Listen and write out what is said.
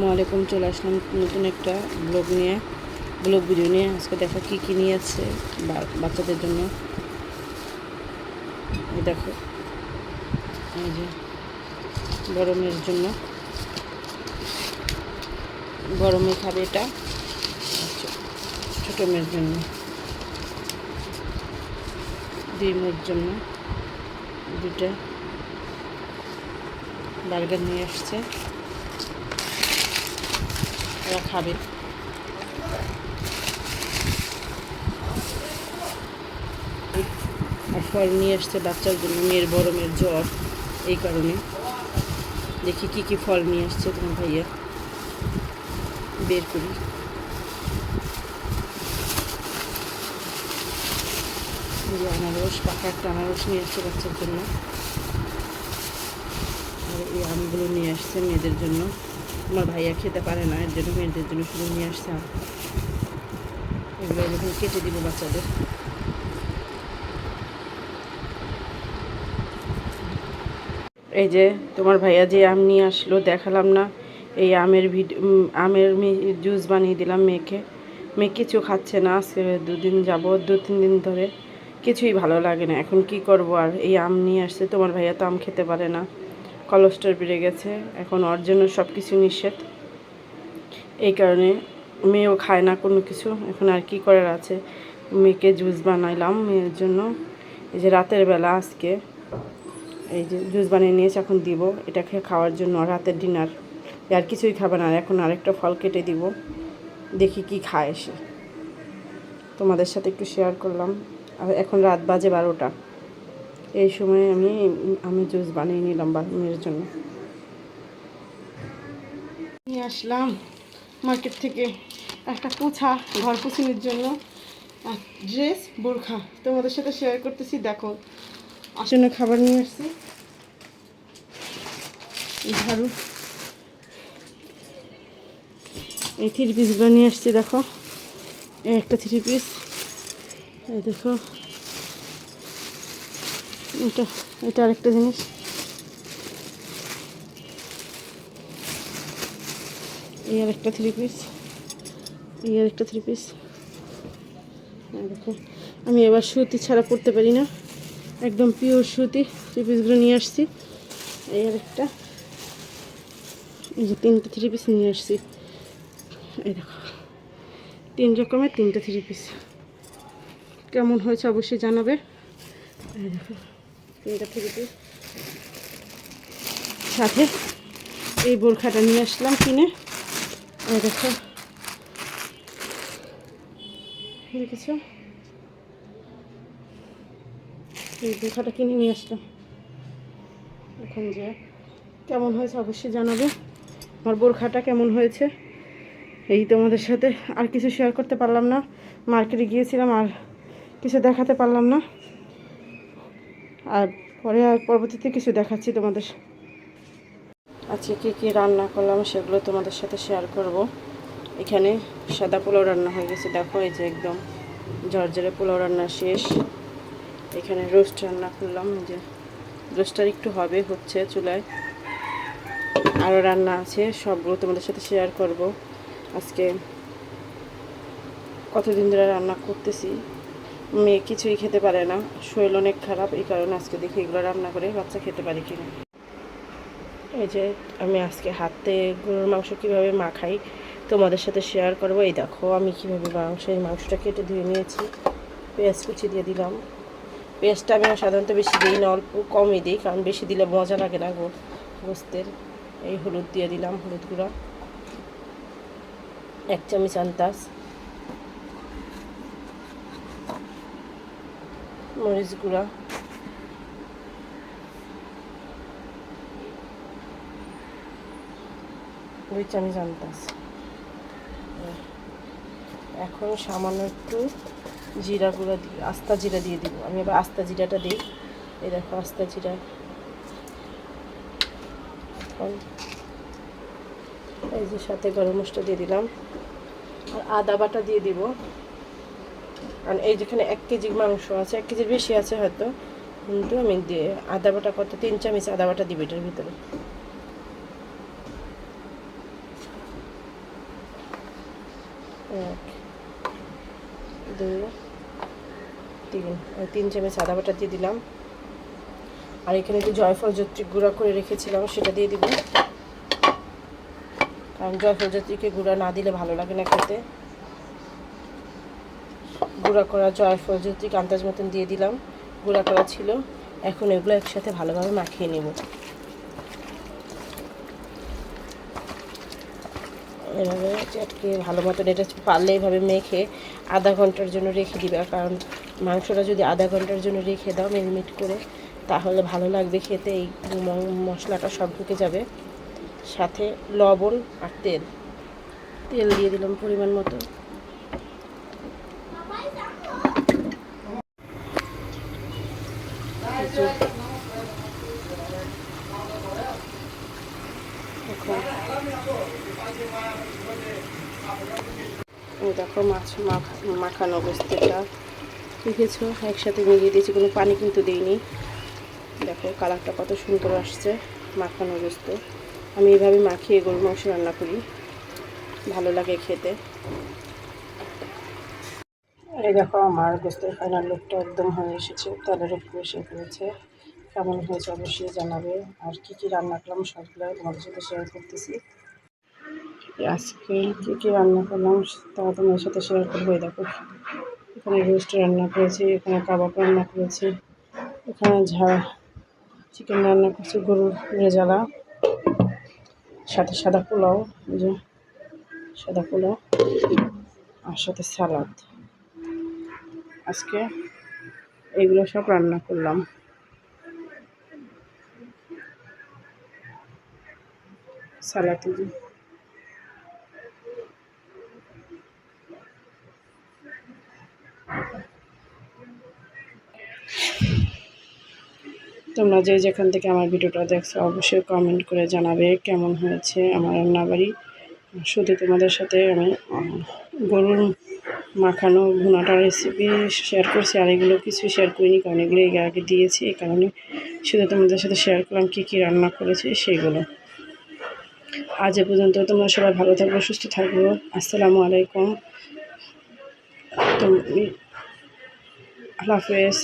আসসালামু আলাইকুম। চলে আসলাম নতুন একটা ব্লগ ভিডিও নিয়ে। আজকে দেখো কী নিয়ে আছে বাচ্চাদের জন্য। এই দেখো, এই যে বড় মেয়ের জন্য, বড় মেয়ে খাবে এটা, ছোটো মেয়ের জন্য, দুই মেয়ের জন্য দুটা বার্গার নিয়ে আসছে, ওরা খাবে। আর ফল নিয়ে আসছে বাচ্চার জন্য, বড় মেয়ের জ্বর, এই কারণে। দেখি কি ফল নিয়ে আসছে তোমার ভাইয়া, বের করি। আনারস, পাকা একটা আনারস নিয়ে আসছে বাচ্চার জন্য। আর এই আমগুলো নিয়ে আসছে মেয়েদের জন্য। আমার ভাইয়া খেতে পারে না, এর জন্য মেয়েদের জন্য শুধু নিয়ে আসছে আম। এগুলো যখন কেটে দিব বাচ্চাদের। এই যে তোমার ভাইয়া যে আম নিয়ে আসলো, দেখালাম না? এই আমের জুস বানিয়ে দিলাম মেয়ে কিছু খাচ্ছে না। আজকে 2-3 দিন ধরে কিছুই ভালো লাগে না। এখন কি করব? আর এই আম নিয়ে আসছে, তোমার ভাইয়া তো আম খেতে পারে না, কোলেস্ট্রল বেড়ে গেছে, এখন ওর জন্য সব কিছু নিষেধ। এই কারণে মেয়েও খায় না কোনো কিছু। এখন আর কি করার আছে, মেয়েকে জুস বানাইলাম মেয়ের জন্য। এই যে রাতের বেলা আজকে এই যে জুস বানিয়ে নিয়েছে, এখন দিব এটাকে খাওয়ার জন্য। রাতের ডিনার আর কিছুই খাবে না। আর এখন আরেকটা ফল কেটে দিব, দেখি কি খায় সে। তোমাদের সাথে একটু শেয়ার করলাম। আর এখন রাত বাজে 12টা। এই সময় আমি জুস বানিয়ে নিলাম মেয়ের জন্য। নিয়ে আসলাম মার্কেট থেকে একটা পোছা, ঘর পুছিনের জন্য, আর ড্রেস, বোরখা তোমাদের সাথে শেয়ার করতেছি। দেখো, আসলে খাবার নিয়ে আসছি, ঝাড়ু, এই 3 পিসগুলো নিয়ে আসছি। দেখো, এই একটা 3 পিস, এই দেখো, এটা আরেকটা জিনিস, এই আরেকটা 3 পিস, এই আরেকটা 3 পিস। দেখো, আমি এবার সুতি ছাড়া পরতে পারি না, একদম পিওর সুতি 3 পিসগুলো নিয়ে আসছি। এই আরেকটা, এই যে 3টে 3 পিস নিয়ে আসছি। এই দেখো, 3 রকমের 3টে 3 পিস। কেমন হয়েছে অবশ্যই জানাবে। এই দেখো, 3টে 3 পিস, সাথে এই বোরখাটা নিয়ে আসলাম কিনে। এই দেখো, দেখেছো, এই বোরখাটা কিনে নিয়ে আসলাম। এখন যে কেমন হয়েছে অবশ্যই জানাবে, আমার বোরখাটা কেমন হয়েছে। এই তোমাদের সাথে আর কিছু শেয়ার করতে পারলাম না, মার্কেটে গিয়েছিলাম আর কিছু দেখাতে পারলাম না। আর পরবর্তীতে কিছু দেখাচ্ছি তোমাদের। আজকে কী রান্না করলাম সেগুলো তোমাদের সাথে শেয়ার করব। এখানে সাদা পোলাও রান্না হয়ে গেছে, দেখো, এই যে একদম ঝরঝরে পোলাও রান্না শেষ। এখানে রোস্ট রান্না করলাম, এই যে রোস্টার একটু হচ্ছে চুলায়। আরও রান্না আছে, সবগুলো তোমাদের সাথে শেয়ার করব। আজকে কতদিন ধরে রান্না করতেছি, মেয়ে কিছুই খেতে পারে না, শরীর অনেক খারাপ, এই কারণে আজকে দেখি এগুলো রান্না করে বাচ্চা খেতে পারে কিনা। এই যে আমি আজকে হাতে গরুর মাংস কীভাবে মাখাই তোমাদের সাথে শেয়ার করব। এই দেখো আমি কীভাবে মাংসটা কেটে ধুয়ে নিয়েছি, পেঁয়াজ কুচি দিয়ে দিলাম। পেঁয়াজটা আমি সাধারণত বেশি দিই না, অল্প কমই দিই, কারণ বেশি দিলে মজা লাগে না গোস্তের। এই হলুদ দিয়ে দিলাম, হলুদ গুঁড়া 1 চামচ, আন্দাজ মরিচ গুঁড়া, দুই চামচ আন্দাজ। এখন সামান্য একটু জিরা গুঁড়া দিয়ে, আস্তা জিরা দিয়ে দিব। আমি এবার আস্তা জিরাটা দিই। এই দেখো, আস্তা জিরা। এই যে সাথে গরম মশলা দিয়ে দিলাম, আর আদা বাটা দিয়ে দিব। কারণ এই যেখানে 1 কেজি মাংস আছে, 1 কেজির বেশি আছে হয়তো, কিন্তু আমি দিয়ে আদা বাটা 3 চামচ আদা বাটা দিব এটার ভিতরে। এক, দুই, তিন, 3 চামচ আদা বাটা দিয়ে দিলাম। আর এখানে যে জয়ফল জয়ত্রী গুঁড়া করে রেখেছিলাম সেটা দিয়ে দিব, কারণ জয়ফল জয়ত্রীকে গুঁড়া না দিলে ভালো লাগে না খেতে। গুঁড়া করা জয়ফল জয়ত্রীকে আন্দাজ মতন দিয়ে দিলাম, গুঁড়া করা ছিল। এখন এগুলো একসাথে ভালোভাবে মাখিয়ে নেব। এভাবে চটকে ভালো মতন, এটা পারলে এইভাবে মেখে আধা ঘন্টার জন্য রেখে দিবে, কারণ মাংসটা যদি আধা ঘন্টার জন্য রেখে দাও ম্যারিনেট করে, তাহলে ভালো লাগবে খেতে। এই মশলাটা সব ঢুকে যাবে। সাথে লবণ আর তেল দিয়ে দিলাম পরিমাণ মতো। দেখো মাছ মাখানো অবস্থাটা দেখেছো, একসাথে মিলিয়ে দিয়েছি, কোনো পানি কিন্তু দিইনি। দেখো কালারটা কত সুন্দর আসছে মাখানো গোস্ত। আমি এইভাবে মাখিয়ে গরু মাংস রান্না করি, ভালো লাগে খেতে। এই দেখো আমার গোস্তের ফাইনাল লুকটা একদম হয়ে এসেছে, তেলের উপরে এসে পড়েছে। কেমন হয়েছে অবশ্যই জানাবে। আর কি কি রান্না করলাম সবগুলো তোমাদের সাথে শেয়ার করতেছি। আজকে কী কী রান্না করলাম তা তোমার সাথে শেয়ার করবো। দেখো এখানে রোস্ট রান্না করেছি, এখানে কাবাব রান্না করেছি, এখানে চিকেন রান্না করছি, গরুর রেজালা, সাথে সাদা পোলাও, যে সাদা পোলাও, আর সাথে সালাদ। আজকে এগুলো সব রান্না করলাম। সালাদ তোমরা যে যেখান থেকে আমার ভিডিওটা দেখছো অবশ্যই কমেন্ট করে জানাবে কেমন হয়েছে আমার রান্নাবাড়ি। শুধু তোমাদের সাথে আমি গরুর মাখানো ভুনাটার রেসিপি শেয়ার করছি, আর এগুলো কিছু শেয়ার করিনি, কারণ এগুলো আগে দিয়েছি। এই কারণে শুধু তোমাদের সাথে শেয়ার করলাম কী কী রান্না করেছি সেইগুলো। আজ এ পর্যন্ত, তোমরা সবাই ভালো থাকবো, সুস্থ থাকবো। আসসালামু আলাইকুম, আল্লাহ হাফেজ।